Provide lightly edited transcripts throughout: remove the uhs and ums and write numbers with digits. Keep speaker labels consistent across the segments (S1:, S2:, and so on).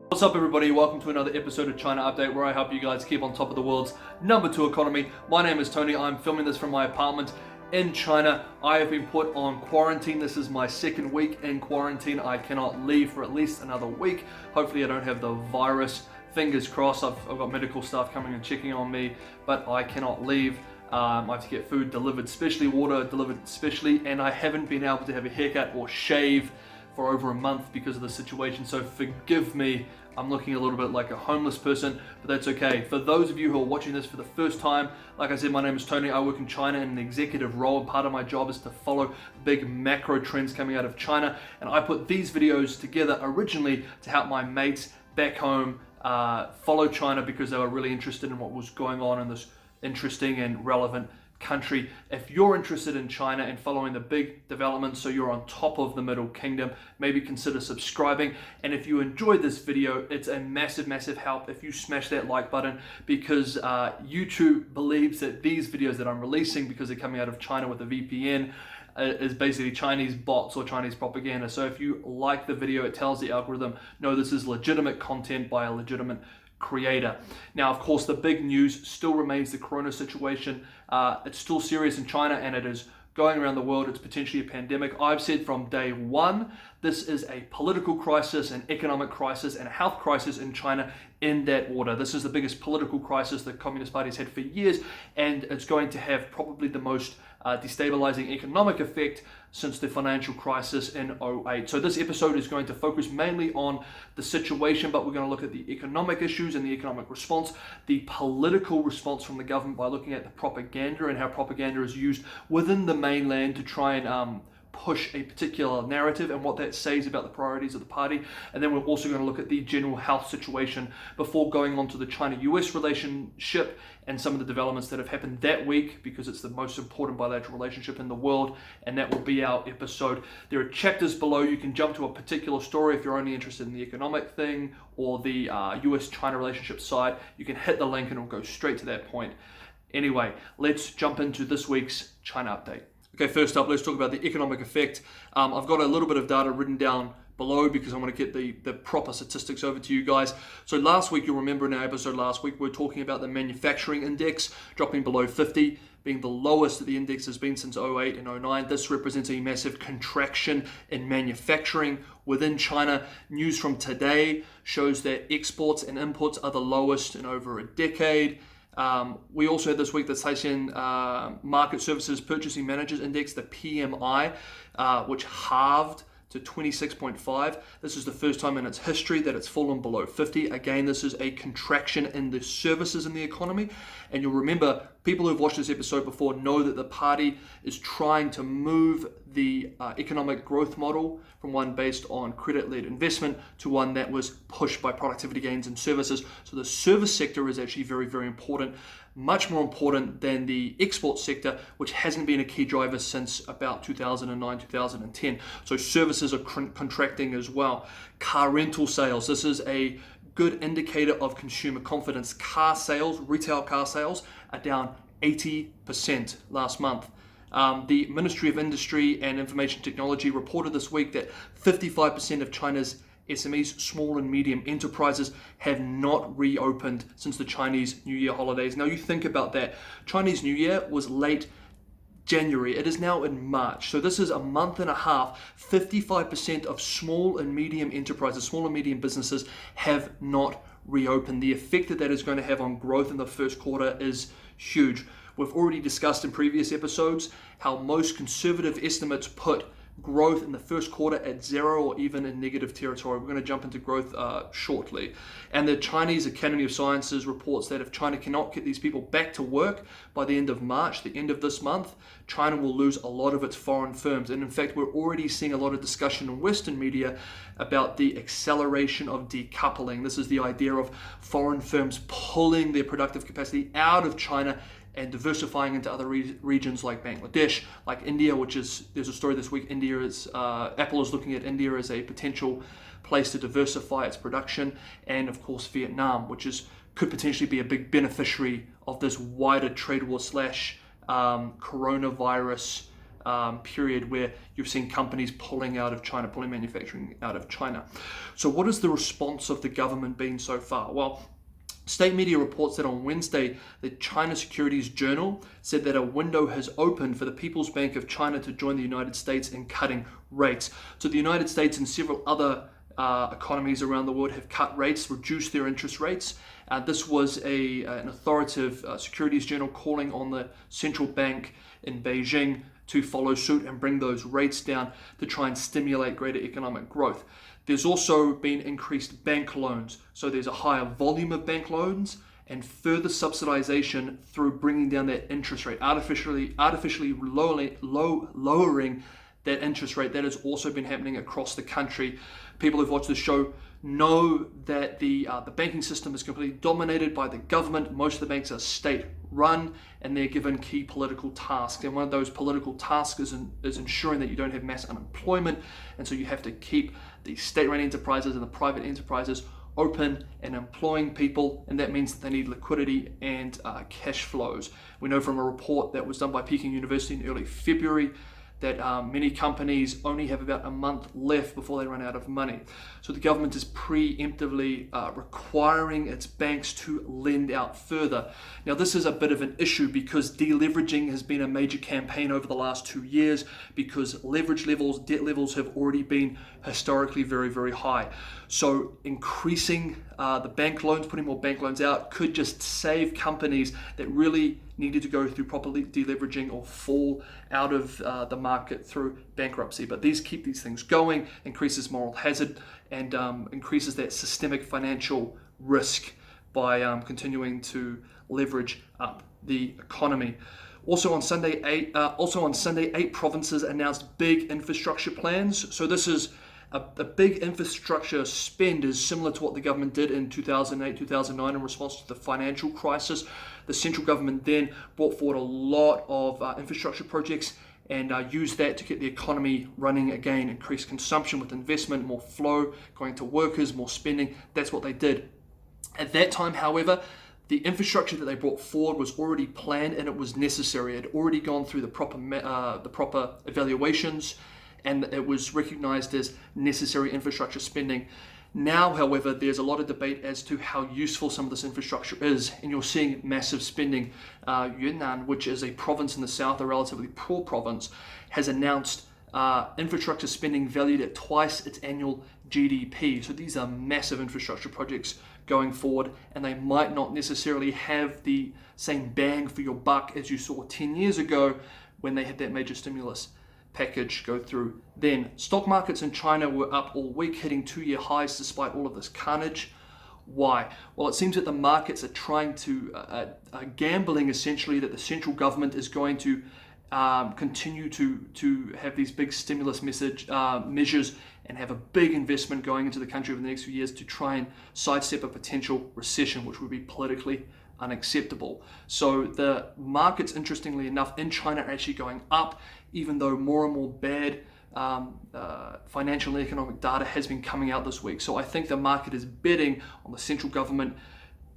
S1: What's up everybody, welcome to another episode of China Update where I help you guys keep on top of the world's number 2 economy. My name is Tony, I'm filming this from my apartment in China. I have been put on quarantine. This is my second week in quarantine. I cannot leave for at least another week. Hopefully I don't have the virus. Fingers crossed. I've got medical staff coming and checking on me, but I cannot leave. I have to get food delivered specially, water delivered specially, and I haven't been able to have a haircut or shave for over a month because of the situation, so forgive me. I'm looking a little bit like a homeless person, but that's okay. For those of you who are watching this for the first time, like I said, my name is Tony. I work in China in an executive role, and part of my job is to follow big macro trends coming out of China, and I put these videos together originally to help my mates back home follow China because they were really interested in what was going on in this interesting and relevant country. If you're interested in China and following the big developments so you're on top of the Middle Kingdom, maybe consider subscribing. And if you enjoyed this video, it's a massive help if you smash that like button, because YouTube believes that these videos that I'm releasing, because they're coming out of China with a VPN, is basically Chinese bots or Chinese propaganda. So if you like the video, it tells the algorithm, no, this is legitimate content by a legitimate creator. Now, of course, the big news still remains the corona situation. It's still serious in China and it is going around the world. It's potentially a pandemic. I've said from day one, this is a political crisis, an economic crisis, and a health crisis in China in that order. This is the biggest political crisis the Communist Party has had for years, and it's going to have probably the most destabilizing economic effect since the financial crisis in '08. So this episode is going to focus mainly on the situation, but we're going to look at the economic issues and the economic response, the political response from the government by looking at the propaganda and how propaganda is used within the mainland to try and push a particular narrative and what that says about the priorities of the party. And then we're also going to look at the general health situation before going on to the China-US relationship and some of the developments that have happened that week, because it's the most important bilateral relationship in the world, and that will be our episode. There are chapters below. You can jump to a particular story if you're only interested in the economic thing or the US-China relationship side. You can hit the link and it'll go straight to that point. Anyway, let's jump into this week's China Update. Okay, first up, let's talk about the economic effect. I've got a little bit of data written down below because I want to get the proper statistics over to you guys. So last week, you'll remember in our episode last week, we were talking about the manufacturing index dropping below 50, being the lowest that the index has been since '08 and '09. This represents a massive contraction in manufacturing within China. News from today shows that exports and imports are the lowest in over a decade. We also had this week the Caixin Market Services Purchasing Managers Index, the PMI, which halved to 26.5. This is the first time in its history that it's fallen below 50. Again, this is a contraction in the services in the economy. And you'll remember, people who've watched this episode before know that the party is trying to move the economic growth model from one based on credit-led investment to one that was pushed by productivity gains in services. So the service sector is actually very important, much more important than the export sector, which hasn't been a key driver since about 2009, 2010. So services are contracting as well. Car rental sales, this is a good indicator of consumer confidence. Car sales, retail car sales, are down 80% last month. The Ministry of Industry and Information Technology reported this week that 55% of China's SMEs, small and medium enterprises, have not reopened since the Chinese New Year holidays. Now you think about that. Chinese New Year was late January. It is now in March. So this is a month and a half. 55% of small and medium enterprises, small and medium businesses have not reopened. The effect that is going to have on growth in the first quarter is huge. We've already discussed in previous episodes how most conservative estimates put growth in the first quarter at 0 or even in negative territory. We're going to jump into growth shortly. And the Chinese Academy of Sciences reports that if China cannot get these people back to work by the end of March, the end of this month, China will lose a lot of its foreign firms. And in fact, we're already seeing a lot of discussion in Western media about the acceleration of decoupling. This is the idea of foreign firms pulling their productive capacity out of China and diversifying into other regions like Bangladesh, like India, there's a story this week, Apple is looking at India as a potential place to diversify its production, and of course Vietnam, could potentially be a big beneficiary of this wider trade war / coronavirus period where you've seen companies pulling out of China, pulling manufacturing out of China. So what has the response of the government been so far? Well, state media reports that on Wednesday, the China Securities Journal said that a window has opened for the People's Bank of China to join the United States in cutting rates. So the United States and several other economies around the world have cut rates, reduced their interest rates. This was an authoritative securities journal calling on the central bank in Beijing to follow suit and bring those rates down to try and stimulate greater economic growth. There's also been increased bank loans. So there's a higher volume of bank loans and further subsidization through bringing down that interest rate, artificially lowering that interest rate. That has also been happening across the country. People who've watched the show know that the banking system is completely dominated by the government. Most of the banks are state-run, and they're given key political tasks. And one of those political tasks is ensuring that you don't have mass unemployment. And so you have to keep the state-run enterprises and the private enterprises open and employing people, and that means that they need liquidity and cash flows. We know from a report that was done by Peking University in early February that many companies only have about a month left before they run out of money. So the government is preemptively requiring its banks to lend out further. Now this is a bit of an issue because deleveraging has been a major campaign over the last 2 years because leverage levels, debt levels have already been historically very, very high. So increasing the bank loans, putting more bank loans out could just save companies that really needed to go through properly deleveraging or fall out of the market through bankruptcy. But these keep these things going, increases moral hazard, and increases that systemic financial risk by continuing to leverage up the economy. Also on Sunday, 8 provinces announced big infrastructure plans. So this is a big infrastructure spend is similar to what the government did in 2008, 2009 in response to the financial crisis. The central government then brought forward a lot of infrastructure projects and used that to get the economy running again, increase consumption with investment, more flow going to workers, more spending. That's what they did. At that time, however, the infrastructure that they brought forward was already planned and it was necessary. It had already gone through the proper evaluations, and it was recognized as necessary infrastructure spending. Now, however, there's a lot of debate as to how useful some of this infrastructure is, and you're seeing massive spending. Yunnan, which is a province in the south, a relatively poor province, has announced infrastructure spending valued at twice its annual GDP. So these are massive infrastructure projects going forward, and they might not necessarily have the same bang for your buck as you saw 10 years ago when they had that major stimulus package go through then. Stock markets in China were up all week, hitting 2-year highs despite all of this carnage. Why? Well, it seems that the markets are trying to, gambling essentially that the central government is going to continue to have these big stimulus measures and have a big investment going into the country over the next few years to try and sidestep a potential recession, which would be politically unacceptable. So the markets, interestingly enough, in China are actually going up, even though more and more bad financial and economic data has been coming out this week. So I think the market is betting on the central government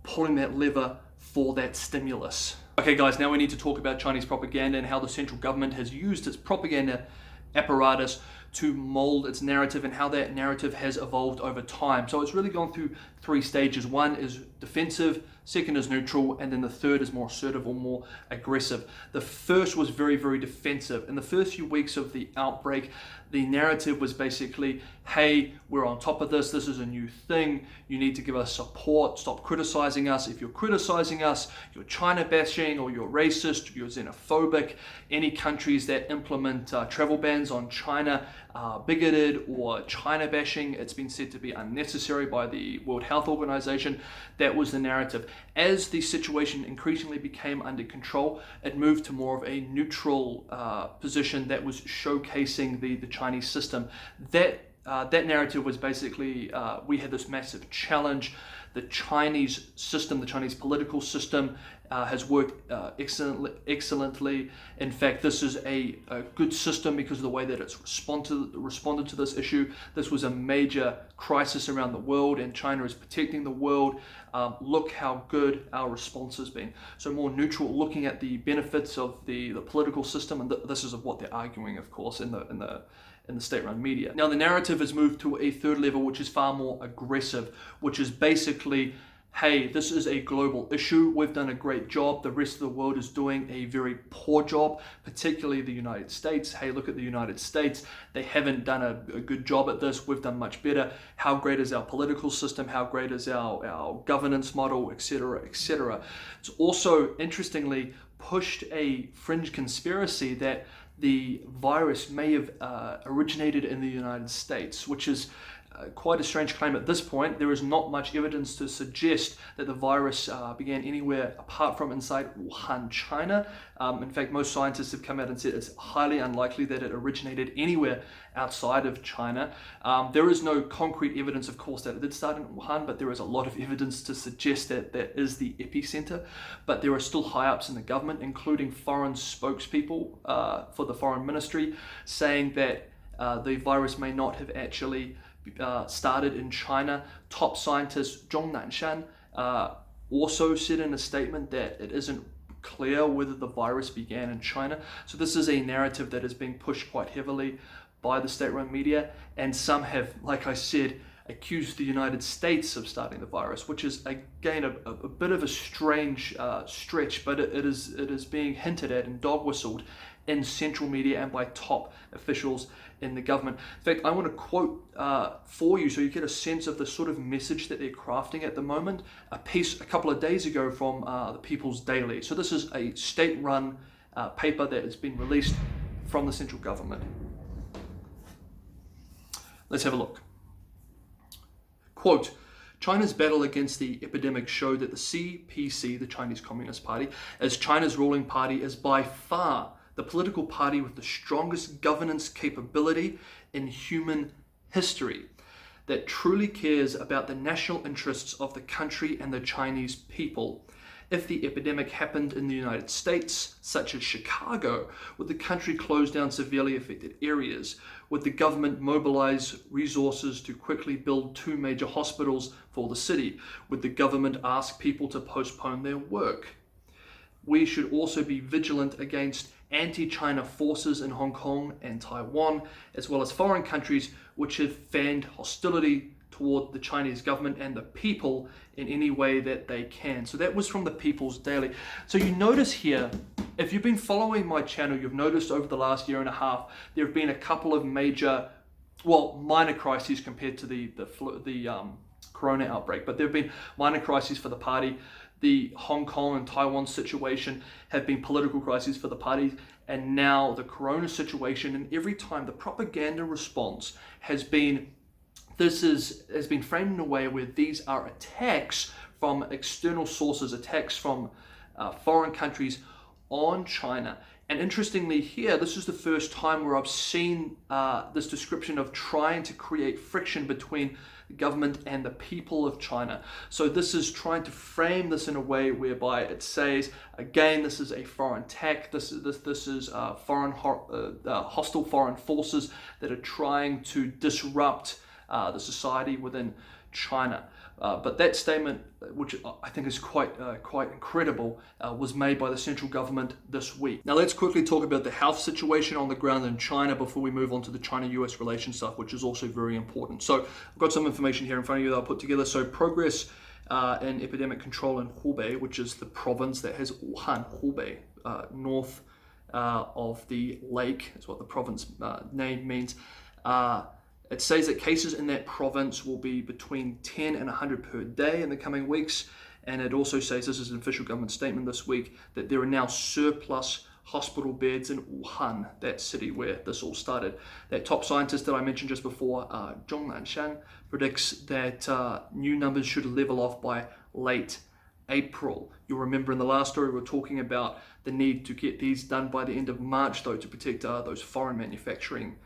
S1: pulling that lever for that stimulus. Okay guys, now we need to talk about Chinese propaganda and how the central government has used its propaganda apparatus to mold its narrative and how that narrative has evolved over time. So it's really gone through 3 stages. One is defensive, second is neutral, and then the third is more assertive or more aggressive. The first was very, very defensive. In the first few weeks of the outbreak, the narrative was basically, hey, we're on top of this is a new thing, you need to give us support, stop criticizing us. If you're criticizing us, you're China bashing or you're racist, you're xenophobic. Any countries that implement travel bans on China are bigoted or China bashing. It's been said to be unnecessary by the World Health Organization. That was the narrative. As the situation increasingly became under control, it moved to more of a neutral position that was showcasing the Chinese system. That that narrative was basically we had this massive challenge. The Chinese system, the Chinese political system, has worked excellently. In fact, this is a good system because of the way that it's responded to this issue. This was a major crisis around the world, and China is protecting the world. Look how good our response has been. So more neutral, looking at the benefits of the political system, and this is what they're arguing, of course, in the state-run media. Now the narrative has moved to a third level, which is far more aggressive, which is basically, hey, this is a global issue. We've done a great job. The rest of the world is doing a very poor job, particularly the United States. Hey, look at the United States. They haven't done a good job at this. We've done much better. How great is our political system? How great is our governance model, etc., etc. It's also, interestingly, pushed a fringe conspiracy that the virus may have originated in the United States, which is quite a strange claim at this point. There is not much evidence to suggest that the virus began anywhere apart from inside Wuhan, China. In fact, most scientists have come out and said it's highly unlikely that it originated anywhere outside of China. There is no concrete evidence, of course, that it did start in Wuhan, but there is a lot of evidence to suggest that that is the epicenter. But there are still high-ups in the government, including foreign spokespeople for the foreign ministry, saying that the virus may not have actually started in China. Top scientist Zhong Nanshan also said in a statement that it isn't clear whether the virus began in China. So this is a narrative that is being pushed quite heavily by the state-run media, and some have, like I said, accused the United States of starting the virus, which is again a bit of a strange stretch, but it is being hinted at and dog-whistled in central media and by top officials in the government. In fact, I want to quote for you so you get a sense of the sort of message that they're crafting at the moment, a piece a couple of days ago from the People's Daily. So this is a state-run paper that has been released from the central government. Let's have a look. Quote, China's battle against the epidemic showed that the CPC, the Chinese Communist Party, as China's ruling party, is by far the political party with the strongest governance capability in human history, that truly cares about the national interests of the country and the Chinese people. If the epidemic happened in the United States, such as Chicago, would the country close down severely affected areas? Would the government mobilize resources to quickly build 2 major hospitals for the city? Would the government ask people to postpone their work? We should also be vigilant against anti-China forces in Hong Kong and Taiwan, as well as foreign countries which have fanned hostility toward the Chinese government and the people in any way that they can. So that was from the People's Daily. So you notice here, if you've been following my channel, you've noticed over the last year and a half, there have been a couple of major, minor crises compared to the corona outbreak, but there have been minor crises for the party. The Hong Kong and Taiwan situation have been political crises for the parties, and now the corona situation. And every time the propaganda response has been framed in a way where these are attacks from external sources, attacks from foreign countries on China. And interestingly here, this is the first time where I've seen this description of trying to create friction between the government and the people of China. So this is trying to frame this in a way whereby it says, again, this is a foreign attack, this is hostile foreign forces that are trying to disrupt the society within China. But that statement, which I think is quite incredible, was made by the central government this week. Now let's quickly talk about the health situation on the ground in China before we move on to the China-US relations stuff, which is also very important. So I've got some information here in front of you that I'll put together. So progress in epidemic control in Hubei, which is the province that has Wuhan, Hubei, north of the lake, is what the province name means. It says that cases in that province will be between 10 and 100 per day in the coming weeks. And it also says, this is an official government statement this week, that there are now surplus hospital beds in Wuhan, that city where this all started. That top scientist that I mentioned just before, Zhong Nanshan, predicts that new numbers should level off by late April. You'll remember in the last story we were talking about the need to get these done by the end of March, though, to protect those foreign manufacturing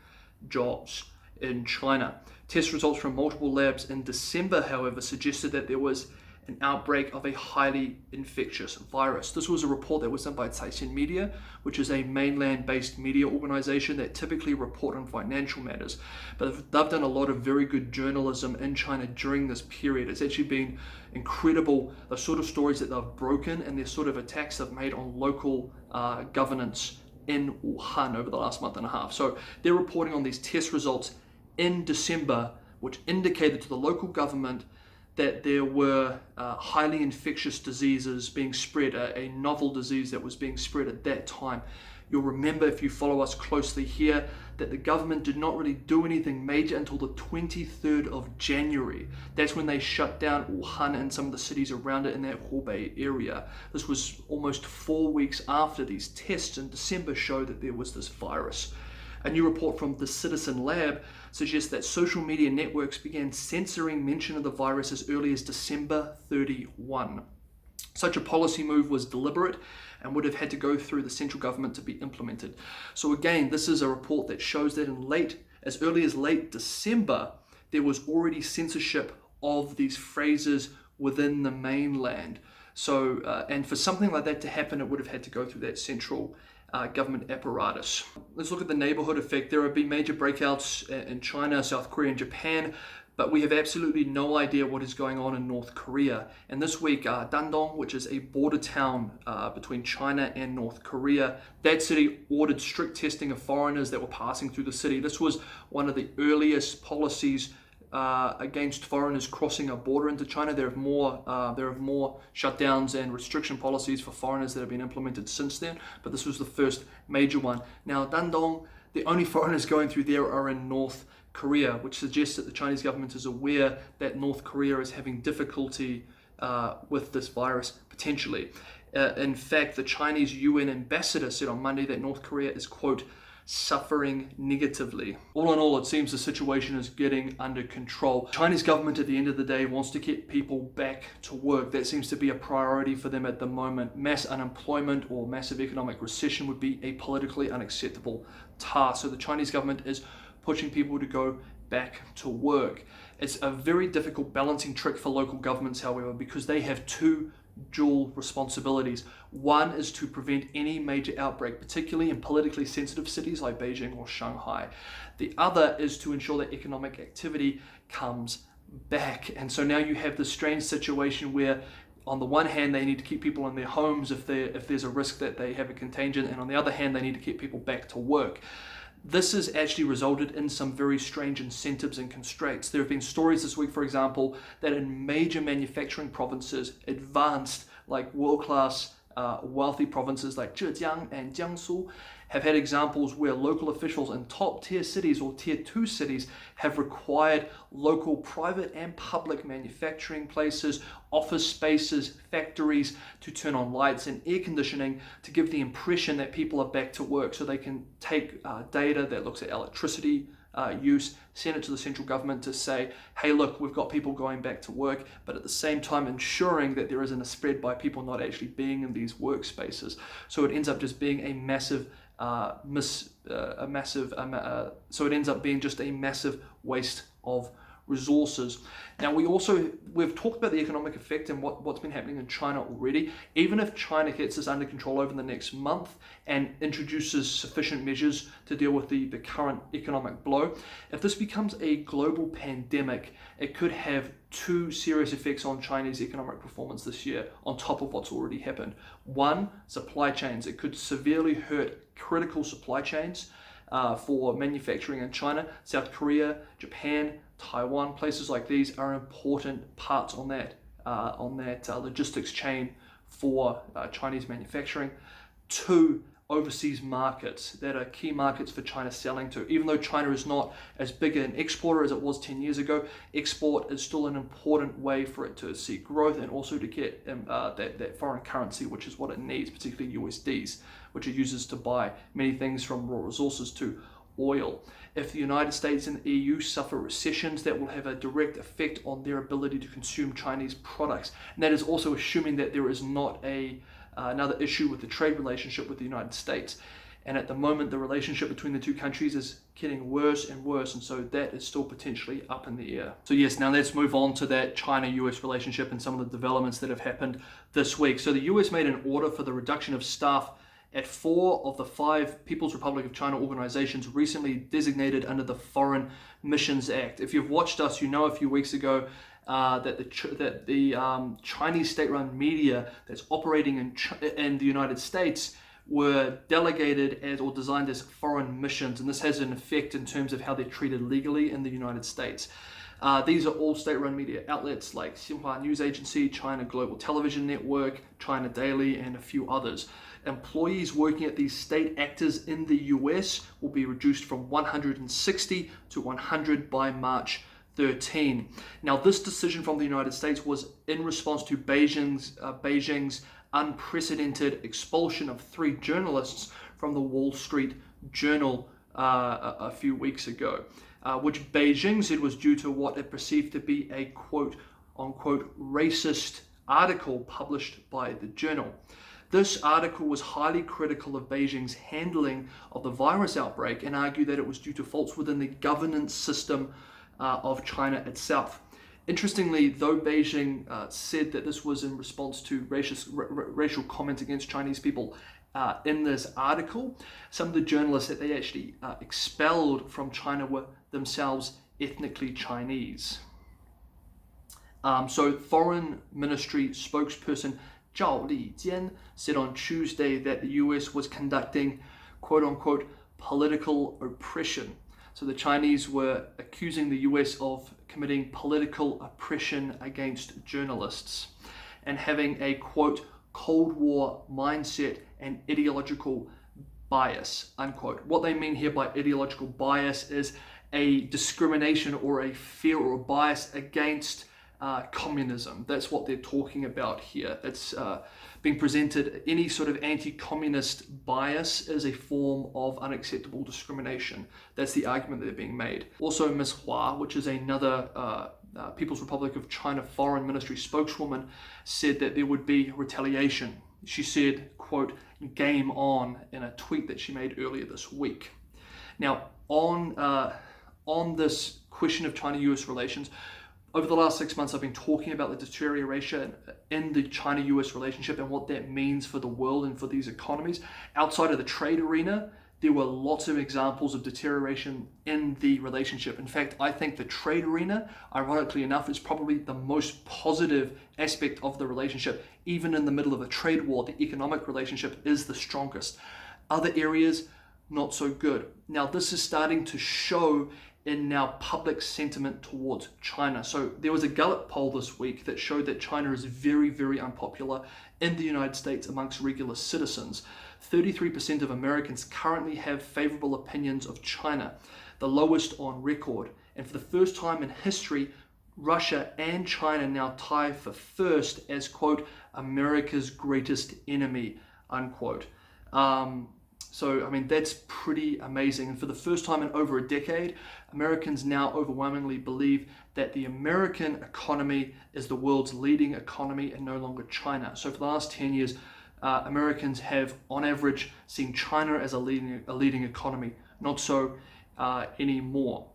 S1: jobs. in China. Test results from multiple labs in December, however, suggested that there was an outbreak of a highly infectious virus. This was a report that was done by Caixin Media, which is a mainland-based media organization that typically report on financial matters. But they've done a lot of very good journalism in China during this period. It's actually been incredible, the sort of stories that they've broken and the sort of attacks they've made on local governance in Wuhan over the last month and a half. So they're reporting on these test results in December, which indicated to the local government that there were highly infectious diseases being spread, a novel disease that was being spread at that time. You'll remember, if you follow us closely here, that the government did not really do anything major until the 23rd of January. That's when they shut down Wuhan and some of the cities around it in that Hubei area. This was almost 4 weeks after these tests in December showed that there was this virus. A new report from the Citizen Lab suggests that social media networks began censoring mention of the virus as early as December 31. Such a policy move was deliberate and would have had to go through the central government to be implemented. So again, this is a report that shows that as early as late December, there was already censorship of these phrases within the mainland. So, and for something like that to happen, it would have had to go through that central government apparatus. Let's look at the neighborhood effect. There have been major breakouts in China, South Korea, and Japan, but we have absolutely no idea what is going on in North Korea. And this week, Dandong, which is a border town between China and North Korea, that city ordered strict testing of foreigners that were passing through the city. This was one of the earliest policies against foreigners crossing a border into China. There are more shutdowns and restriction policies for foreigners that have been implemented since then, but this was the first major one. Now, Dandong, the only foreigners going through there are in North Korea, which suggests that the Chinese government is aware that North Korea is having difficulty with this virus, potentially. In fact, the Chinese UN ambassador said on Monday that North Korea is, quote, suffering negatively. All in all, it seems the situation is getting under control. Chinese government at the end of the day wants to get people back to work. That seems to be a priority for them at the moment. Mass unemployment or massive economic recession would be a politically unacceptable task. So the Chinese government is pushing people to go back to work. It's a very difficult balancing trick for local governments, however, because they have two dual responsibilities. One is to prevent any major outbreak, particularly in politically sensitive cities like Beijing or Shanghai. The other is to ensure that economic activity comes back. And so now you have this strange situation where on the one hand, they need to keep people in their homes if there's a risk that they have a contagion, and on the other hand, they need to keep people back to work. This has actually resulted in some very strange incentives and constraints. There have been stories this week, for example, that in major manufacturing provinces, advanced, like world-class, wealthy provinces like Zhejiang and Jiangsu, have had examples where local officials in top-tier cities or tier 2 cities have required local private and public manufacturing places, office spaces, factories to turn on lights and air conditioning to give the impression that people are back to work, so they can take data that looks at electricity use, send it to the central government to say, hey, look, we've got people going back to work, but at the same time ensuring that there isn't a spread by people not actually being in these workspaces. So it ends up just being a massive so it ends up being just a massive waste of resources. Now we've talked about the economic effect and what's been happening in China already. Even if China gets this under control over the next month and introduces sufficient measures to deal with the current economic blow, if this becomes a global pandemic, it could have two serious effects on Chinese economic performance this year on top of what's already happened. One, supply chains. It could severely hurt critical supply chains for manufacturing in China. South Korea, Japan, Taiwan, places like these are important parts on that logistics chain for Chinese manufacturing. Two, overseas markets that are key markets for China selling to. Even though China is not as big an exporter as it was 10 years ago, export is still an important way for it to see growth and also to get that foreign currency, which is what it needs, particularly USDs, which it uses to buy many things from raw resources to oil. If the United States and the EU suffer recessions, that will have a direct effect on their ability to consume Chinese products. And that is also assuming that there is not another issue with the trade relationship with the United States. And at the moment, the relationship between the two countries is getting worse and worse, and so that is still potentially up in the air. So yes, now let's move on to that China-US relationship and some of the developments that have happened this week. So the US made an order for the reduction of staff at 4 of the 5 People's Republic of China organizations recently designated under the Foreign Missions Act. If you've watched us, you know a few weeks ago that the Chinese state-run media that's operating in the United States were delegated as or designed as foreign missions, and this has an effect in terms of how they're treated legally in the United States. These are all state-run media outlets like Xinhua News Agency, China Global Television Network, China Daily, and a few others. Employees working at these state actors in the US will be reduced from 160 to 100 by March 13. Now, this decision from the United States was in response to Beijing's unprecedented expulsion of 3 journalists from the Wall Street Journal a few weeks ago, which Beijing said was due to what it perceived to be a quote-unquote racist article published by the journal. This article was highly critical of Beijing's handling of the virus outbreak and argued that it was due to faults within the governance system of China itself. Interestingly, though Beijing said that this was in response to racial comments against Chinese people in this article, some of the journalists that they actually expelled from China were themselves ethnically Chinese. So Foreign Ministry spokesperson Zhao Lijian said on Tuesday that the US was conducting quote-unquote political oppression. So the Chinese were accusing the US of committing political oppression against journalists and having a quote Cold War mindset and ideological bias, unquote. What they mean here by ideological bias is a discrimination or a fear or a bias against communism. That's what they're talking about here. It's being presented, any sort of anti-communist bias is a form of unacceptable discrimination. That's the argument that they're being made. Also, Ms. Hua, which is another People's Republic of China Foreign Ministry spokeswoman, said that there would be retaliation. She said, quote, game on, in a tweet that she made earlier this week. Now, on this question of China-US relations, over the last 6 months, I've been talking about the deterioration in the China-US relationship and what that means for the world and for these economies. Outside of the trade arena, there were lots of examples of deterioration in the relationship. In fact, I think the trade arena, ironically enough, is probably the most positive aspect of the relationship. Even in the middle of a trade war, the economic relationship is the strongest. Other areas, not so good. Now, this is starting to show in now public sentiment towards China. So there was a Gallup poll this week that showed that China is very, very unpopular in the United States amongst regular citizens. 33% of Americans currently have favorable opinions of China, the lowest on record. And for the first time in history, Russia and China now tie for first as, quote, America's greatest enemy, unquote. So, I mean, that's pretty amazing. And for the first time in over a decade, Americans now overwhelmingly believe that the American economy is the world's leading economy and no longer China. So for the last 10 years, Americans have, on average, seen China as a leading economy. Not so anymore.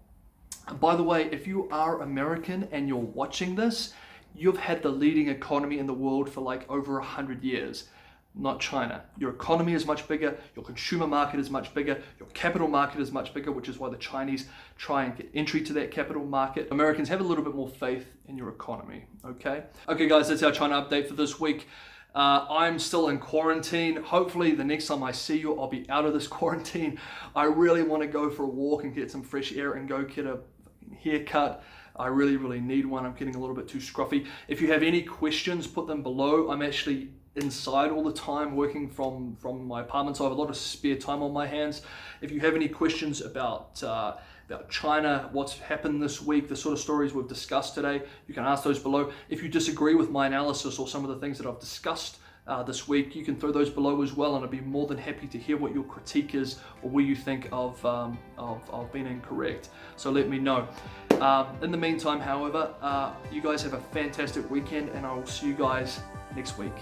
S1: And by the way, if you are American and you're watching this, you've had the leading economy in the world for like over 100 years. Not China. Your economy is much bigger, your consumer market is much bigger, your capital market is much bigger, which is why the Chinese try and get entry to that capital market. Americans have a little bit more faith in your economy, okay? Okay guys, that's our China update for this week. I'm still in quarantine. Hopefully the next time I see you, I'll be out of this quarantine. I really want to go for a walk and get some fresh air and go get a haircut. I really, really need one. I'm getting a little bit too scruffy. If you have any questions, put them below. I'm actually inside all the time working from my apartment, so I have a lot of spare time on my hands. If you have any questions about China, what's happened this week, the sort of stories we've discussed today, you can ask those below. If you disagree with my analysis or some of the things that I've discussed this week, you can throw those below as well, and I'd be more than happy to hear what your critique is or where you think I've been incorrect. So let me know. In the meantime, however, you guys have a fantastic weekend, and I will see you guys next week.